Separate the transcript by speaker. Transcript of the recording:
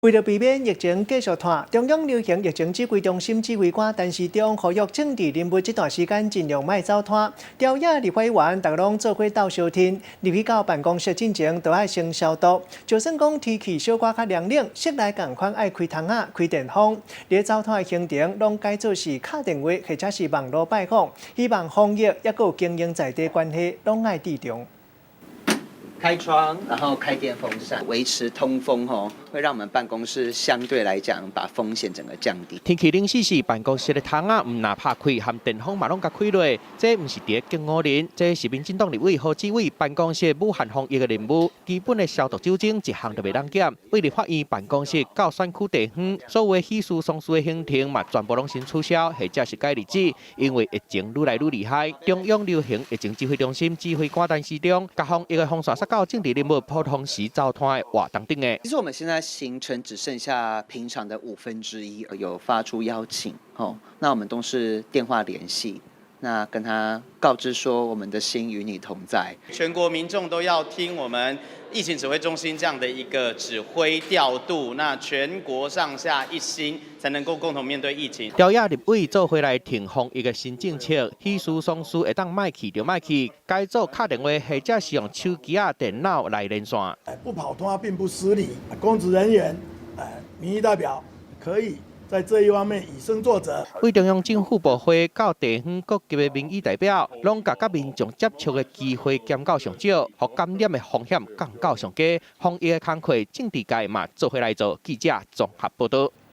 Speaker 1: 为了避免疫情继续拖，中央流行疫情指挥中心指挥官陈时中呼吁政治人物这段时间尽量莫走拖。朝野立法委员大家拢做伙斗相听，入去到办公室进前都要先消毒。就算讲天气小可较凉冷，室内共款爱开窗仔、开电风。咧走拖的行程拢改做是敲电话或者是网络拜访，希望防疫也有经营在地关系拢爱注重。
Speaker 2: 开窗，然后开电风扇，维持通风会让我们办公室相对来讲把风险整个降低。
Speaker 3: 天气冷时时，办公室的窗啊，唔拿拍开，含电风嘛拢甲开落。这唔是伫敬五人，这是民进党立委何志伟办公室武汉防疫的任务。基本的消毒酒精一项都袂当减。为立法院办公室到选区地方，所有喜事丧事的行程嘛，全部拢先取消，或者是改日子，因为疫情愈来愈厉害。中央流行疫情指挥中心指挥官陈时中，甲防疫的风沙塞到政治人物普通时走摊的活动顶的。
Speaker 2: 其实我们现在行程只剩下平常的1/5，有发出邀请那我们都是电话联系。 那跟他告知说，我们的心与你同在。
Speaker 4: 全国民众都要听我们疫情指挥中心这样的一个指挥调度，那全国上下一心，才能够共同面对疫情。
Speaker 3: 朝野立委做回来停防疫的新政策，喜事丧事会当卖去就卖去，改做打电话或者是用手机电脑来连线。
Speaker 5: 不跑通并不失礼，公职人员，民意代表可以。 在这一方面以身作则。
Speaker 3: 为中央政府部会到地方各级的民意代表，拢甲民众接触的机会减到上少，互感染的风险降到上低。防疫的工作，政治界嘛做回来做。记者综合报道。